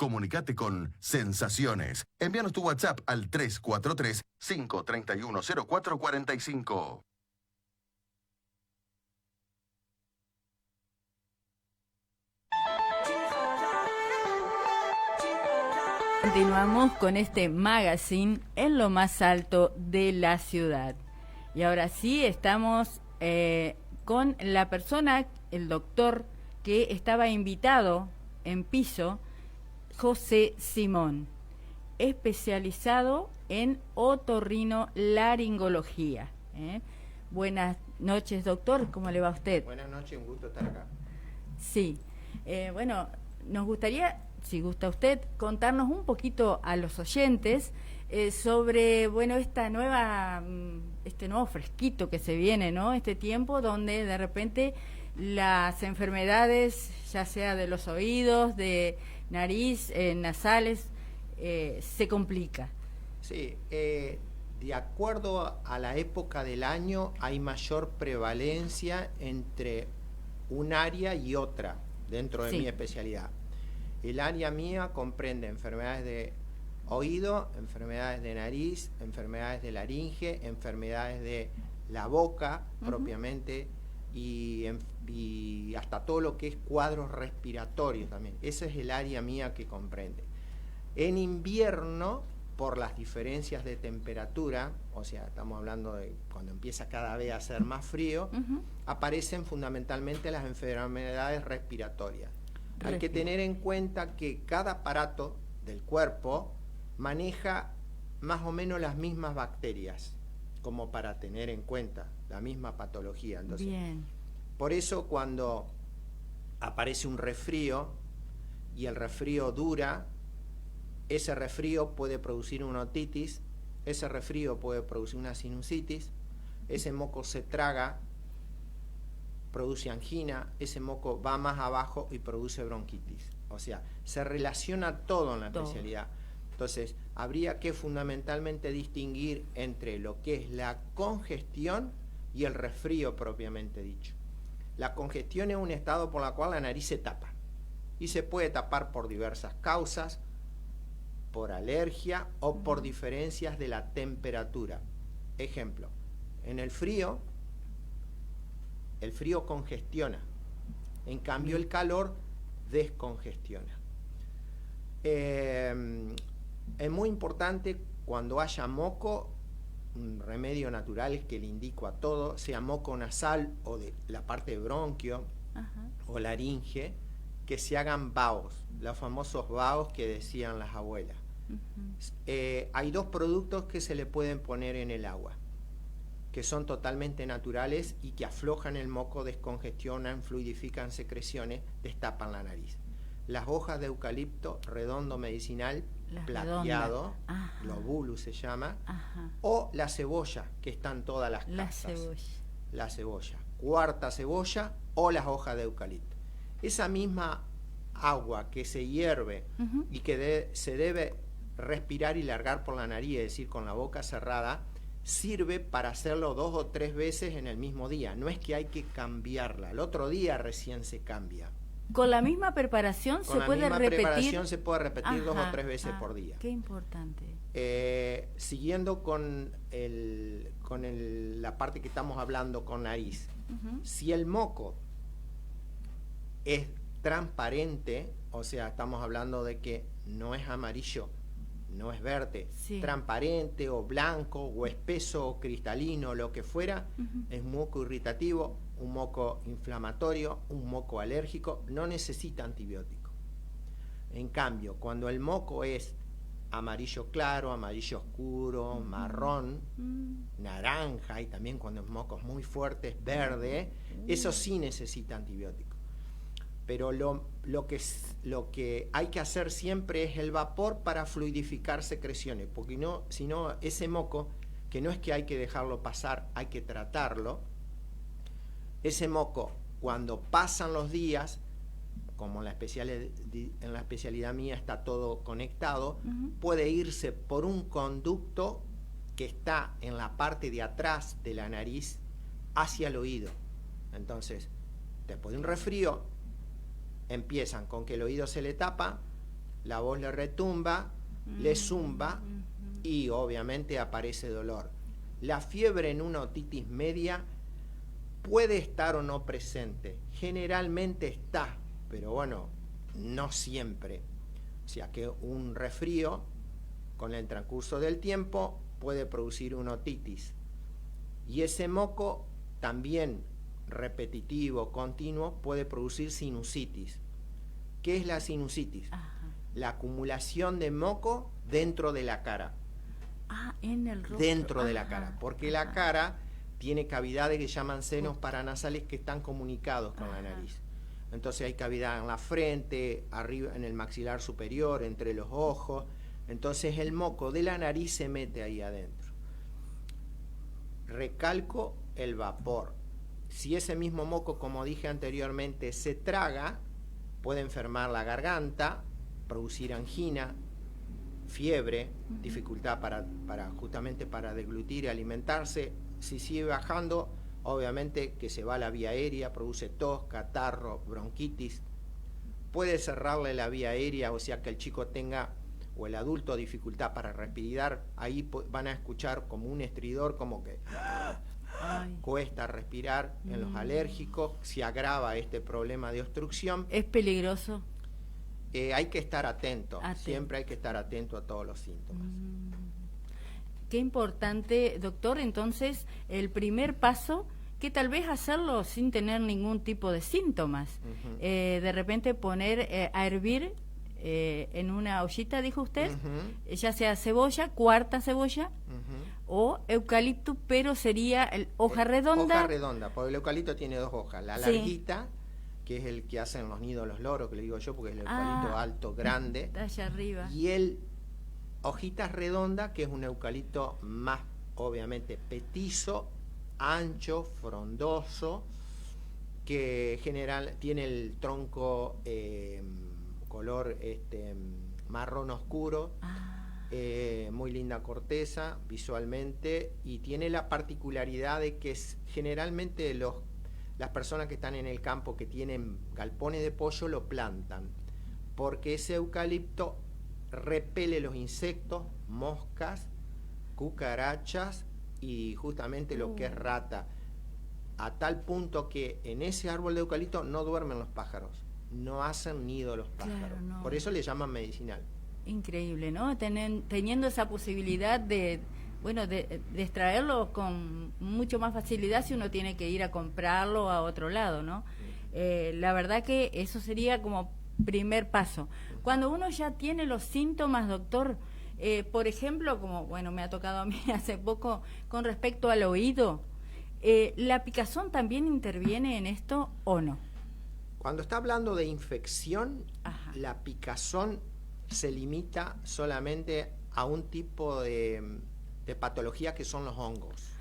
Comunicate con Sensaciones. Envíanos tu WhatsApp al 343-531-0445. Continuamos con este magazine en lo más alto de la ciudad. Y ahora sí estamos con la persona, el doctor que estaba invitado en piso, José Simón, especializado en otorrinolaringología. Buenas noches, doctor, ¿cómo le va a usted? Buenas noches, un gusto estar acá. Sí, bueno, nos gustaría, si gusta usted, contarnos un poquito a los oyentes sobre, bueno, este nuevo fresquito que se viene, ¿no? Este tiempo donde de repente las enfermedades, ya sea de los oídos, de nariz, nasales, se complica. Sí, de acuerdo a la época del año hay mayor prevalencia entre un área y otra dentro de mi especialidad. El área mía comprende enfermedades de oído, enfermedades de nariz, enfermedades de laringe, enfermedades de la boca propiamente y hasta todo lo que es cuadros respiratorios también. Ese es el área mía que comprende. En invierno, por las diferencias de temperatura, o sea, estamos hablando de cuando empieza cada vez a hacer más frío, aparecen fundamentalmente las enfermedades respiratorias. Hay que tener en cuenta que cada aparato del cuerpo maneja más o menos las mismas bacterias, como para tener en cuenta la misma patología. Entonces, por eso cuando aparece un resfrío y el resfrío dura, ese resfrío puede producir una otitis, ese resfrío puede producir una sinusitis, ese moco se traga, produce angina, ese moco va más abajo y produce bronquitis. O sea, se relaciona todo en la especialidad. Entonces, habría que fundamentalmente distinguir entre lo que es la congestión y el resfrío propiamente dicho. La congestión es un estado por el cual la nariz se tapa. Y se puede tapar por diversas causas, por alergia o por diferencias de la temperatura. Ejemplo, en el frío congestiona, en cambio el calor descongestiona. Es muy importante cuando haya moco, un remedio natural que le indico a todo, sea moco nasal o de la parte de bronquio o laringe, que se hagan baos, los famosos baos que decían las abuelas. Hay dos productos que se le pueden poner en el agua, que son totalmente naturales y que aflojan el moco, descongestionan, fluidifican secreciones, destapan la nariz. Las hojas de eucalipto redondo medicinal, plateado, lobulus se llama, o la cebolla, que está en todas las casas. La cebolla, cuarta cebolla o las hojas de eucalipto. Esa misma agua que se hierve y que se debe respirar y largar por la nariz, es decir, con la boca cerrada, sirve para hacerlo 2 o 3 veces en el mismo día. No es que hay que cambiarla, el otro día recién se cambia. ¿Con la misma preparación se puede repetir? Con la misma preparación se puede repetir 2 o 3 veces por día. Qué importante. Siguiendo con la parte que estamos hablando con nariz. Si el moco es transparente, o sea, estamos hablando de que no es amarillo, no es verde, transparente o blanco o espeso o cristalino, lo que fuera, es moco irritativo, un moco inflamatorio, un moco alérgico, no necesita antibiótico. En cambio, cuando el moco es amarillo claro, amarillo oscuro, marrón, naranja, y también cuando el moco es muy fuerte es verde, eso sí necesita antibiótico. Pero lo que hay que hacer siempre es el vapor para fluidificar secreciones, porque si no, ese moco, que no es que hay que dejarlo pasar, hay que tratarlo, ese moco, cuando pasan los días, como en la especialidad mía está todo conectado, puede irse por un conducto que está en la parte de atrás de la nariz hacia el oído. Entonces, después de un resfrío, empiezan con que el oído se le tapa, la voz le retumba, le zumba y obviamente aparece dolor. La fiebre en una otitis media puede estar o no presente, generalmente está, pero bueno, no siempre. O sea que un resfrío con el transcurso del tiempo puede producir una otitis. Y ese moco también repetitivo, continuo, puede producir sinusitis. ¿Qué es la sinusitis? La acumulación de moco dentro de la cara. En el rostro. Dentro de la cara, porque la cara tiene cavidades que llaman senos paranasales que están comunicados con la nariz. Entonces hay cavidad en la frente, arriba en el maxilar superior, entre los ojos. Entonces el moco de la nariz se mete ahí adentro. Recalco el vapor. Si ese mismo moco, como dije anteriormente, se traga, puede enfermar la garganta, producir angina, fiebre, dificultad justamente para deglutir y alimentarse. Si sigue bajando, obviamente que se va a la vía aérea, produce tos, catarro, bronquitis. Puede cerrarle la vía aérea, o sea que el chico tenga, o el adulto, dificultad para respirar. Ahí van a escuchar como un estridor, como que cuesta respirar. En los alérgicos se agrava este problema de obstrucción. ¿Es peligroso? Hay que estar atento, siempre hay que estar atento a todos los síntomas. Qué importante, doctor. Entonces, el primer paso, que tal vez hacerlo sin tener ningún tipo de síntomas. De repente poner a hervir en una ollita, dijo usted, ya sea cebolla, cuarta cebolla, o eucalipto, pero sería hoja redonda. Hoja redonda, porque el eucalipto tiene dos hojas, la larguita, que es el que hacen los nidos los loros, que le digo yo, porque es el eucalipto alto, grande, allá arriba, y el hojitas redonda, que es un eucalipto más, obviamente, petizo, ancho, frondoso, que general tiene el tronco color marrón oscuro, muy linda corteza visualmente, y tiene la particularidad de que generalmente las personas que están en el campo, que tienen galpones de pollo, lo plantan, porque ese eucalipto repele los insectos, moscas, cucarachas y justamente lo que es rata, a tal punto que en ese árbol de eucalipto no duermen los pájaros, no hacen nido los pájaros. Claro, no. Por eso le llaman medicinal. Increíble, ¿no? Teniendo esa posibilidad de extraerlo con mucho más facilidad si uno tiene que ir a comprarlo a otro lado, ¿no? La verdad que eso sería como primer paso. Cuando uno ya tiene los síntomas, doctor, por ejemplo, como me ha tocado a mí hace poco con respecto al oído, ¿la picazón también interviene en esto o no? Cuando está hablando de infección, la picazón se limita solamente a un tipo de patología, que son los hongos.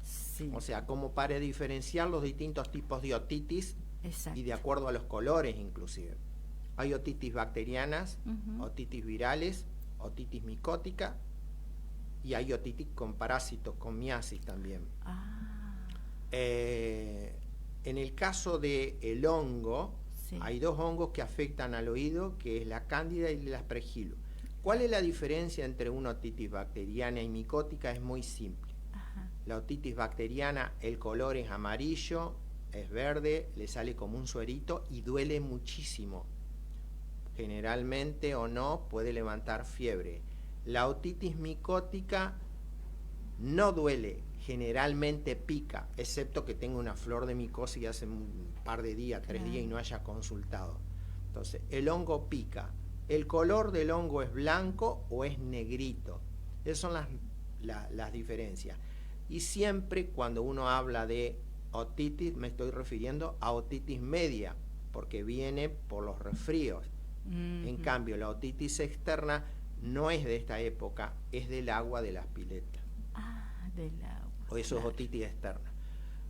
Sí. O sea, como para diferenciar los distintos tipos de otitis. Exacto. Y de acuerdo a los colores inclusive. Hay otitis bacterianas, otitis virales, otitis micótica, y hay otitis con parásitos, con miasis también. En el caso del hongo, hay dos hongos que afectan al oído, que es la cándida y el aspergillus. ¿Cuál es la diferencia entre una otitis bacteriana y micótica? Es muy simple. La otitis bacteriana, el color es amarillo, es verde, le sale como un suerito y duele muchísimo. Generalmente o no puede levantar fiebre. La otitis micótica no duele, generalmente pica, excepto que tenga una flor de micosis hace un par de días, 3 días y no haya consultado. Entonces, el hongo pica. El color del hongo es blanco o es negrito. Esas son las diferencias. Y siempre cuando uno habla de otitis, me estoy refiriendo a otitis media, porque viene por los resfríos. En cambio, la otitis externa no es de esta época, es del agua de las piletas. Del agua. O eso es otitis externa.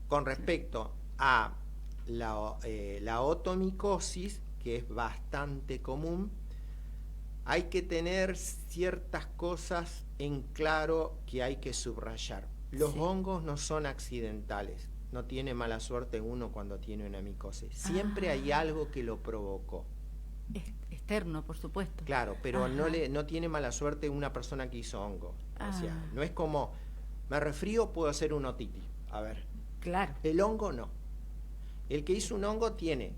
Con respecto a la otomicosis, que es bastante común, hay que tener ciertas cosas en claro que hay que subrayar. Los hongos no son accidentales, no tiene mala suerte uno cuando tiene una micosis. Siempre hay algo que lo provocó. externo, por supuesto. Claro, pero Ajá. no tiene mala suerte una persona que hizo hongo. O sea, Ah. no es como, me resfrío, puedo hacer una otitis. A ver, Claro. el hongo no. El que hizo un hongo tiene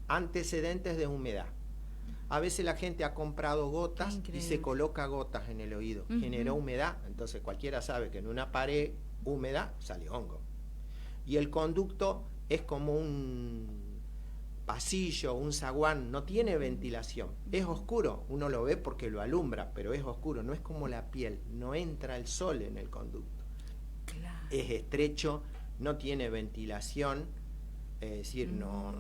antecedentes de humedad. A veces la gente ha comprado gotas y se coloca gotas en el oído. Generó humedad, entonces cualquiera sabe que en una pared húmeda sale hongo. Y el conducto es como un pasillo, un zaguán, no tiene ventilación. Es oscuro, uno lo ve porque lo alumbra, pero es oscuro, no es como la piel, no entra el sol en el conducto. Claro. Es estrecho, no tiene ventilación, es decir, no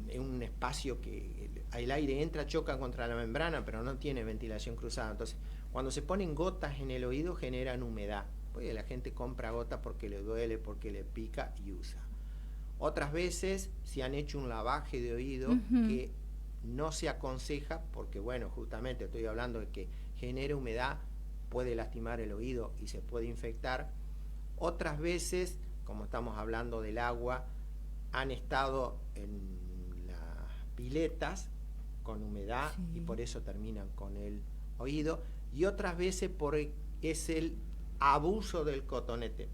es un espacio que el aire entra, choca contra la membrana, pero no tiene ventilación cruzada. Entonces, cuando se ponen gotas en el oído generan humedad. Pues la gente compra gotas porque le duele, porque le pica y usa. Otras veces se han hecho un lavaje de oído que no se aconseja porque, bueno, justamente estoy hablando de que genera humedad, puede lastimar el oído y se puede infectar. Otras veces, como estamos hablando del agua, han estado en las piletas con humedad y por eso terminan con el oído. Y otras veces es el abuso del cotonete.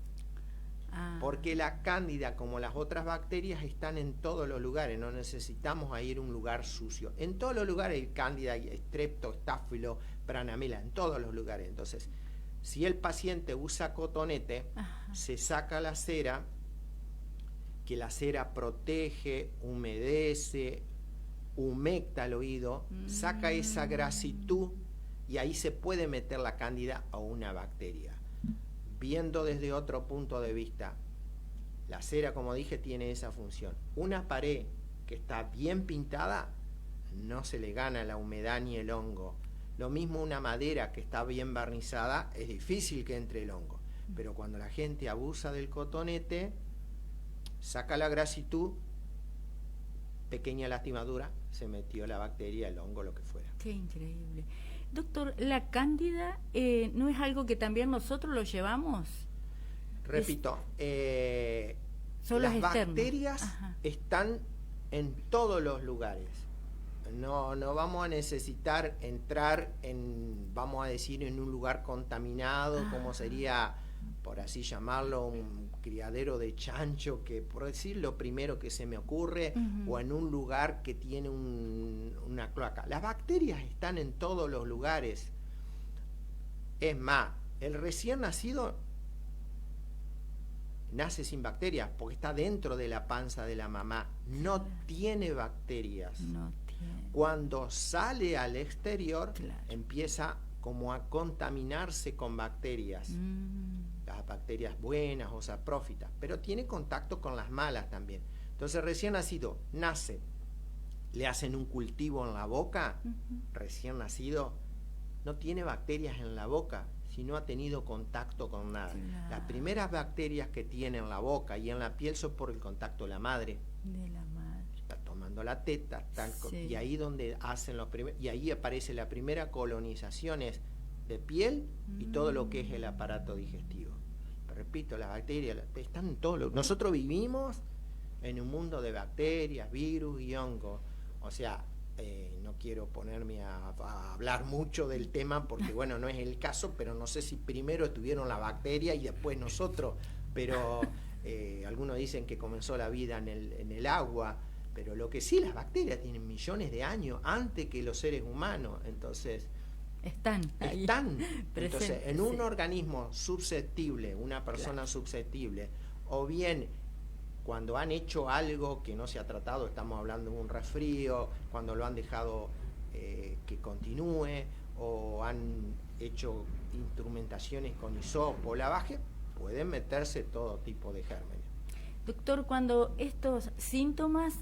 Porque la cándida, como las otras bacterias, están en todos los lugares, no necesitamos ir a un lugar sucio. En todos los lugares hay cándida, estrepto, estáfilo, pranamela, en todos los lugares. Entonces, si el paciente usa cotonete, se saca la cera, que la cera protege, humedece, humecta el oído, saca esa grasitud y ahí se puede meter la cándida o una bacteria. Viendo desde otro punto de vista, la cera, como dije, tiene esa función. Una pared que está bien pintada, no se le gana la humedad ni el hongo. Lo mismo una madera que está bien barnizada, es difícil que entre el hongo. Pero cuando la gente abusa del cotonete, saca la grasitud, pequeña lastimadura, se metió la bacteria, el hongo, lo que fuera. Qué increíble. Doctor, ¿la cándida no es algo que también nosotros lo llevamos? Repito, las bacterias están en todos los lugares. No vamos a necesitar entrar en, vamos a decir, en un lugar contaminado, como sería, por así llamarlo, un criadero de chancho, que por decir lo primero que se me ocurre, o en un lugar que tiene una cloaca. Las bacterias están en todos los lugares. Es más, el recién nacido nace sin bacterias porque está dentro de la panza de la mamá, no tiene bacterias. No tiene. Cuando sale al exterior, empieza como a contaminarse con bacterias. Las bacterias buenas o saprófitas, pero tiene contacto con las malas también. Entonces, recién nacido, nace, le hacen un cultivo en la boca, recién nacido, no tiene bacterias en la boca, si no ha tenido contacto con nada. Las primeras bacterias que tiene en la boca y en la piel son por el contacto de la madre. De la madre. Está tomando la teta, y ahí donde hacen los primeros, y ahí aparece la primera colonización de piel y todo lo que es el aparato digestivo. Pero repito, las bacterias están en todo. Nosotros vivimos en un mundo de bacterias, virus y hongos. O sea, no quiero ponerme a hablar mucho del tema porque, bueno, no es el caso, pero no sé si primero estuvieron la bacteria y después nosotros. Pero algunos dicen que comenzó la vida en el agua. Pero lo que sí, las bacterias tienen millones de años antes que los seres humanos. Entonces, están. Entonces, en un organismo susceptible, una persona susceptible, o bien cuando han hecho algo que no se ha tratado, estamos hablando de un resfrío, cuando lo han dejado que continúe, o han hecho instrumentaciones con hisopo, lavaje, pueden meterse todo tipo de gérmenes. Doctor, cuando estos síntomas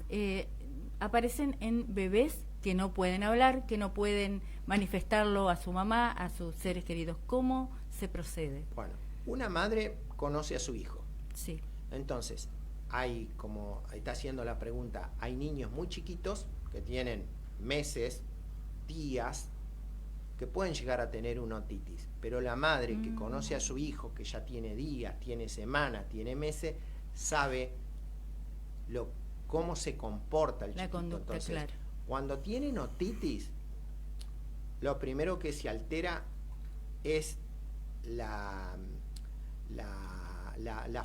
aparecen en bebés que no pueden hablar, que no pueden manifestarlo a su mamá, a sus seres queridos, ¿cómo se procede? Bueno, una madre conoce a su hijo. Sí. Entonces, hay, como está haciendo la pregunta, hay niños muy chiquitos que tienen meses, días, que pueden llegar a tener una otitis. Pero la madre que conoce a su hijo, que ya tiene días, tiene semanas, tiene meses, sabe cómo se comporta el chiquito. Conducta, entonces, Cuando tienen otitis, lo primero que se altera es la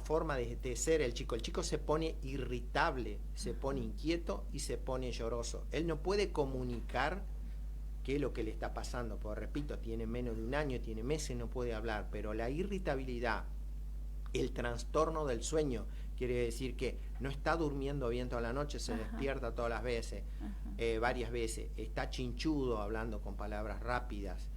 forma de ser el chico. El chico se pone irritable, se pone inquieto y se pone lloroso. Él no puede comunicar qué es lo que le está pasando, porque repito, tiene menos de un año, tiene meses, no puede hablar, pero la irritabilidad, el trastorno del sueño, quiere decir que no está durmiendo bien toda la noche, se despierta todas las veces, varias veces, está chinchudo, hablando con palabras rápidas,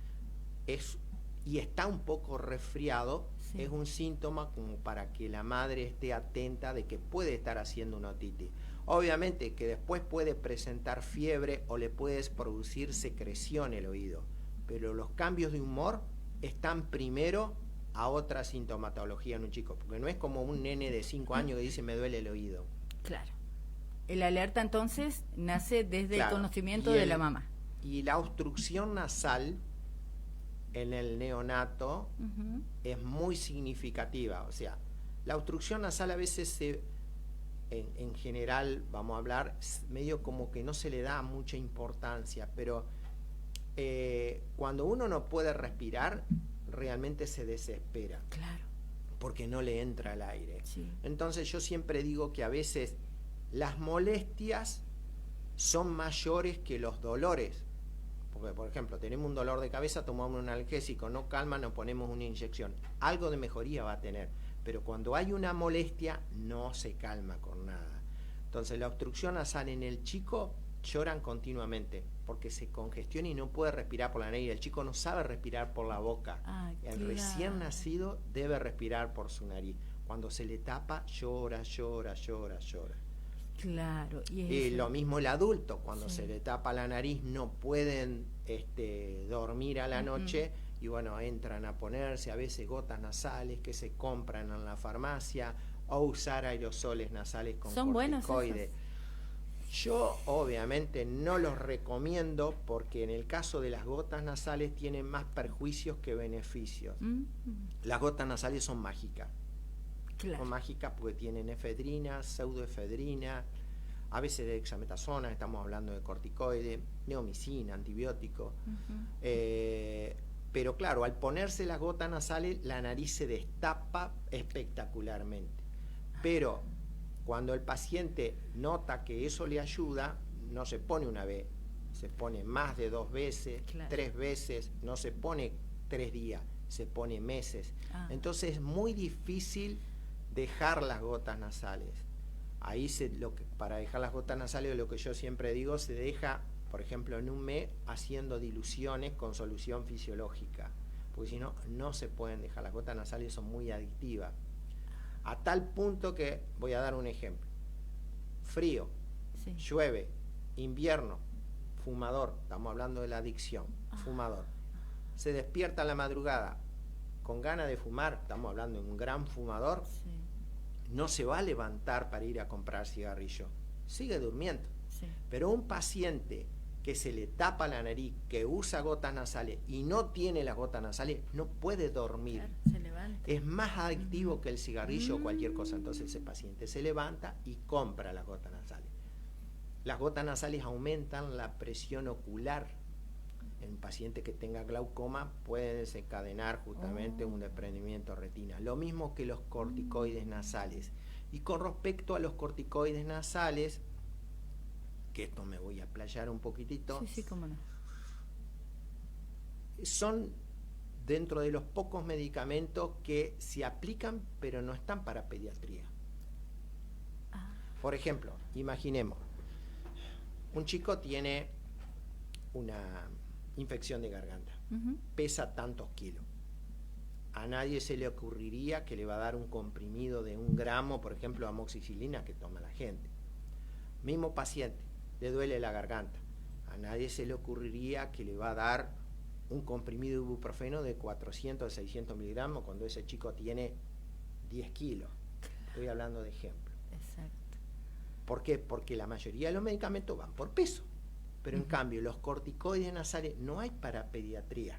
y está un poco resfriado, es un síntoma como para que la madre esté atenta de que puede estar haciendo una otitis. Obviamente que después puede presentar fiebre o le puedes producir secreción el oído, pero los cambios de humor están primero a otra sintomatología en un chico, porque no es como un nene de 5 años que dice me duele el oído. Claro. El alerta entonces nace desde el conocimiento de la mamá. Y la obstrucción nasal en el neonato es muy significativa. O sea, la obstrucción nasal a veces en general, vamos a hablar, medio como que no se le da mucha importancia, pero cuando uno no puede respirar, realmente se desespera. Claro. Porque no le entra el aire. Sí. Entonces yo siempre digo que a veces las molestias son mayores que los dolores. Porque, por ejemplo, tenemos un dolor de cabeza, tomamos un analgésico, no calma, nos ponemos una inyección. Algo de mejoría va a tener. Pero cuando hay una molestia, no se calma con nada. Entonces la obstrucción nasal en el chico lloran continuamente porque se congestiona y no puede respirar por la nariz. El chico no sabe respirar por la boca. El recién nacido debe respirar por su nariz. Cuando se le tapa, llora. Claro. Y lo mismo el adulto, cuando se le tapa la nariz no pueden dormir a la noche y bueno, entran a ponerse a veces gotas nasales que se compran en la farmacia o usar aerosoles nasales con corticoides. Yo obviamente no los recomiendo porque en el caso de las gotas nasales tienen más perjuicios que beneficios. Las gotas nasales son mágicas. Claro. Son mágicas porque tienen efedrina, pseudoefedrina, a veces de dexametasona, estamos hablando de corticoides, neomicina, antibiótico. Pero claro, al ponerse las gotas nasales, la nariz se destapa espectacularmente. Pero cuando el paciente nota que eso le ayuda, no se pone una vez, se pone más de 2 veces, 3 veces, no se pone 3 días, se pone meses. Entonces es muy difícil dejar las gotas nasales. Ahí para dejar las gotas nasales, lo que yo siempre digo, se deja, por ejemplo, en un mes haciendo diluciones con solución fisiológica, porque si no, no se pueden dejar. Las gotas nasales son muy adictivas. A tal punto que, voy a dar un ejemplo, frío, llueve, invierno, fumador, estamos hablando de la adicción, fumador, se despierta a la madrugada con ganas de fumar, estamos hablando de un gran fumador, no se va a levantar para ir a comprar cigarrillo, sigue durmiendo. Pero un paciente que se le tapa la nariz, que usa gotas nasales y no tiene las gotas nasales, no puede dormir. Claro, se levanta. Es más adictivo que el cigarrillo o cualquier cosa. Entonces ese paciente se levanta y compra las gotas nasales. Las gotas nasales aumentan la presión ocular. En un paciente que tenga glaucoma puede desencadenar justamente un desprendimiento de retina. Lo mismo que los corticoides nasales. Y con respecto a los corticoides nasales, que esto me voy a playar un poquitito. Sí, cómo no. Son dentro de los pocos medicamentos que se aplican, pero no están para pediatría. Por ejemplo, imaginemos, un chico tiene una infección de garganta, pesa tantos kilos. A nadie se le ocurriría que le va a dar un comprimido de 1 gramo, por ejemplo, de amoxicilina que toma la gente. Mismo paciente, le duele la garganta. A nadie se le ocurriría que le va a dar un comprimido de ibuprofeno de 400 o 600 miligramos cuando ese chico tiene 10 kilos. Estoy hablando de ejemplo. Exacto. ¿Por qué? Porque la mayoría de los medicamentos van por peso. Pero en cambio, los corticoides nasales no hay para pediatría.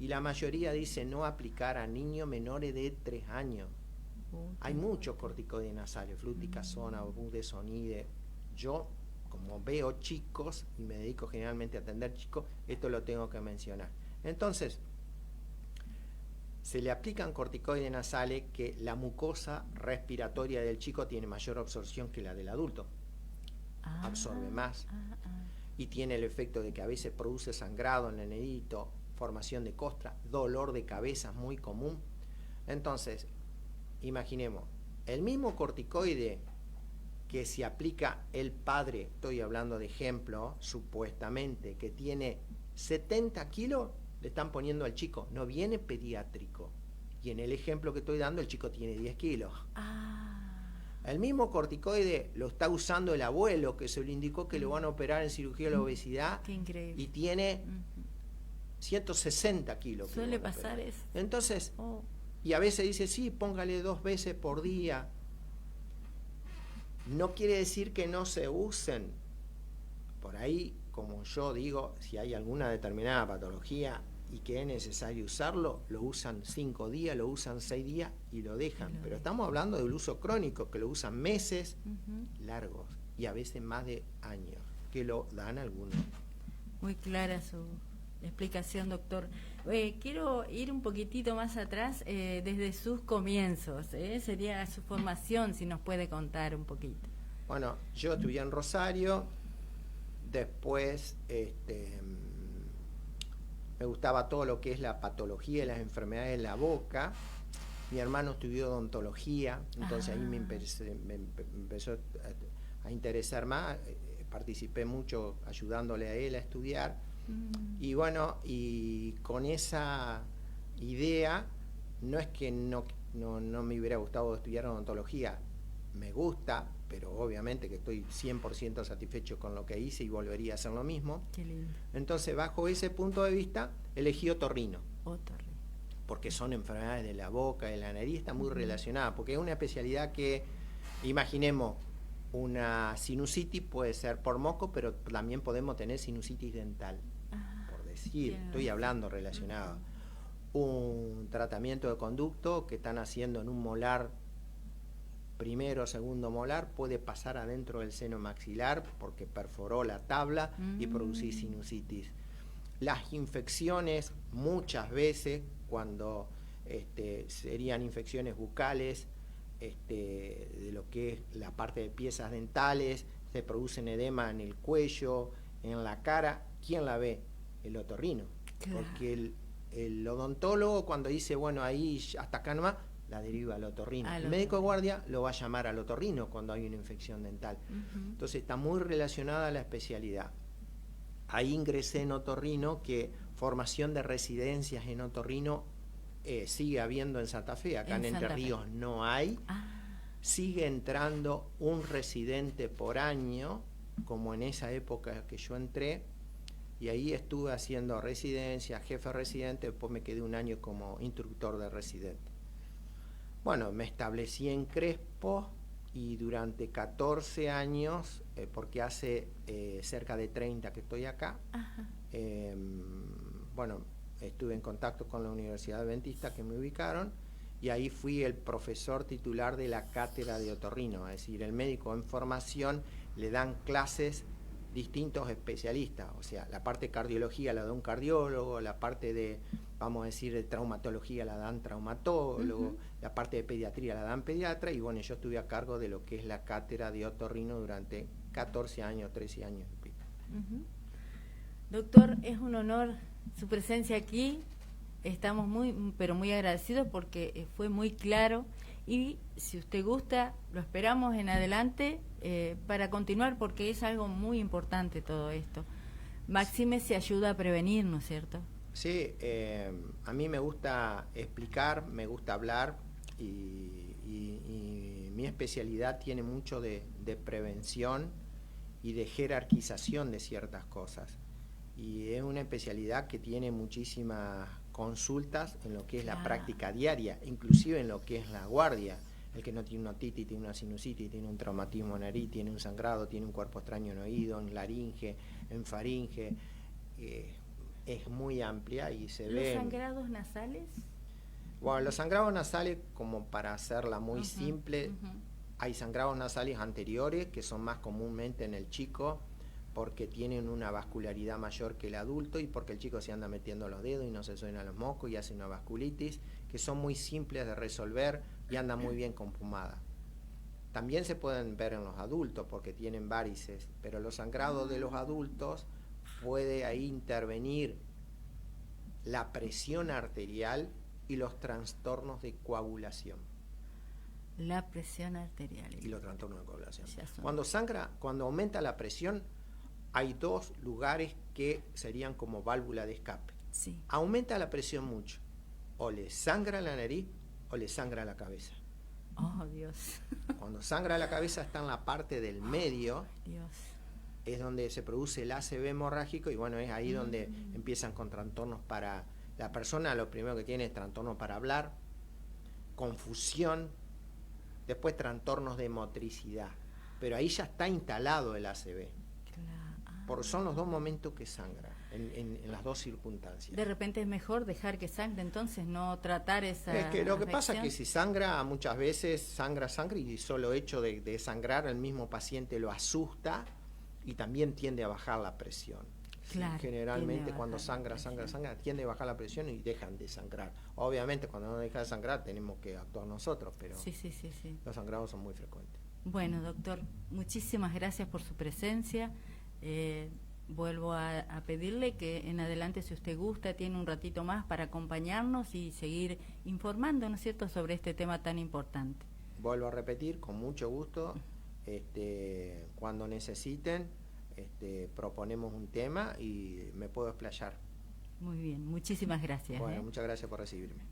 Y la mayoría dice no aplicar a niños menores de 3 años. Hay muchos corticoides nasales, fluticasona, budesonide. Yo como veo chicos y me dedico generalmente a atender chicos, esto lo tengo que mencionar. Entonces, se le aplican corticoides nasales que la mucosa respiratoria del chico tiene mayor absorción que la del adulto. Absorbe más. Y tiene el efecto de que a veces produce sangrado en el nenito, formación de costra, dolor de cabeza muy común. Entonces, imaginemos, el mismo corticoide que se aplica el padre, estoy hablando de ejemplo, supuestamente, que tiene 70 kilos, le están poniendo al chico, no viene pediátrico. Y en el ejemplo que estoy dando, el chico tiene 10 kilos. El mismo corticoide lo está usando el abuelo, que se le indicó que le van a operar en cirugía de la obesidad. Qué increíble. Y tiene 160 kilos. Suele pasar eso. Entonces, y a veces dice, sí, póngale 2 veces por día. No quiere decir que no se usen. Por ahí, como yo digo, si hay alguna determinada patología y que es necesario usarlo, lo usan 5 días, lo usan 6 días y lo dejan. Pero estamos hablando del uso crónico, que lo usan meses largos y a veces más de años, que lo dan algunos. Muy clara su explicación, doctor. Quiero ir un poquitito más atrás, desde sus comienzos, sería su formación, si nos puede contar un poquito. Bueno, yo estudié en Rosario, después me gustaba todo lo que es la patología y las enfermedades de la boca. Mi hermano estudió odontología, entonces ahí me empezó a interesar más. Participé mucho ayudándole a él a estudiar. Y bueno, y con esa idea, no es que no me hubiera gustado estudiar odontología, me gusta, pero obviamente que estoy 100% satisfecho con lo que hice y volvería a hacer lo mismo. Qué lindo. Entonces, bajo ese punto de vista, elegí otorrino. Porque son enfermedades de la boca, de la nariz, está muy relacionada, porque es una especialidad que, imaginemos, una sinusitis puede ser por moco, pero también podemos tener sinusitis dental, por decir, estoy hablando relacionado. Un tratamiento de conducto que están haciendo en un molar, primero o segundo molar, puede pasar adentro del seno maxilar porque perforó la tabla y producir sinusitis. Las infecciones, muchas veces, cuando serían infecciones bucales, de lo que es la parte de piezas dentales, se producen edema en el cuello, en la cara. ¿Quién la ve? El otorrino. Claro. Porque el odontólogo, cuando dice, bueno, ahí hasta acá nomás, la deriva al otorrino. El médico de guardia lo va a llamar al otorrino cuando hay una infección dental. Entonces está muy relacionada a la especialidad. Ahí ingresé en otorrino, que formación de residencias en otorrino sigue habiendo en Santa Fe. Acá en Entre Ríos no hay. Sigue entrando un residente por año, como en esa época que yo entré, y ahí estuve haciendo residencia, jefe residente, después me quedé un año como instructor de residente. Bueno, me establecí en Crespo y durante 14 años, porque hace cerca de 30 que estoy acá, bueno, estuve en contacto con la Universidad Adventista, que me ubicaron, y ahí fui el profesor titular de la cátedra de otorrino, es decir, el médico en formación le dan clases distintos especialistas, o sea, la parte de cardiología la da un cardiólogo, la parte de, vamos a decir, de traumatología la dan traumatólogos, la parte de pediatría la dan pediatra, y bueno, yo estuve a cargo de lo que es la cátedra de otorrino durante 14 años, 13 años. Doctor, es un honor su presencia aquí, estamos pero muy agradecidos porque fue muy claro, y si usted gusta, lo esperamos en adelante para continuar, porque es algo muy importante todo esto. Máxime se ayuda a prevenir, ¿no es cierto? Sí, a mí me gusta explicar, me gusta hablar, y mi especialidad tiene mucho de prevención y de jerarquización de ciertas cosas. Y es una especialidad que tiene muchísimas consultas en lo que es la práctica diaria, inclusive en lo que es la guardia. El que no tiene una otitis, tiene una sinusitis, tiene un traumatismo en nariz, tiene un sangrado, tiene un cuerpo extraño en oído, en laringe, en faringe. Es muy amplia y se ve... ¿Los sangrados nasales? Bueno, los sangrados nasales, como para hacerla muy simple, Hay sangrados nasales anteriores, que son más comúnmente en el chico, porque tienen una vascularidad mayor que el adulto y porque el chico se anda metiendo los dedos y no se suena los mocos y hace una vasculitis, que son muy simples de resolver y andan muy bien con pomada. También se pueden ver en los adultos porque tienen varices, pero los sangrados de los adultos puede ahí intervenir la presión arterial y los trastornos de coagulación. La presión arterial. Y los trastornos de coagulación. Cuando sangra, cuando aumenta la presión, hay dos lugares que serían como válvula de escape. Sí. Aumenta la presión mucho. O le sangra la nariz o le sangra la cabeza. Oh, Dios. Cuando sangra la cabeza está en la parte del medio. Dios. Es donde se produce el ACV hemorrágico y bueno, es ahí donde empiezan con trastornos para... La persona lo primero que tiene es trastorno para hablar, confusión, después trastornos de motricidad. Pero ahí ya está instalado el ACV. Son los dos momentos que sangra, en las dos circunstancias. De repente es mejor dejar que sangre, entonces no tratar esa Es que lo que pasa es afección. que si sangra, muchas veces sangra y solo hecho de sangrar el mismo paciente lo asusta y también tiende a bajar la presión. Claro, generalmente cuando sangra, tiende a bajar la presión y dejan de sangrar. Obviamente cuando no deja de sangrar tenemos que actuar nosotros, pero Sí. los sangrados son muy frecuentes. Bueno, doctor, muchísimas gracias por su presencia. Vuelvo a pedirle que en adelante, si usted gusta, tiene un ratito más para acompañarnos y seguir informando, ¿no es cierto?, sobre este tema tan importante. Vuelvo a repetir, con mucho gusto, cuando necesiten, proponemos un tema y me puedo explayar. Muy bien, muchísimas gracias. Bueno, muchas gracias por recibirme.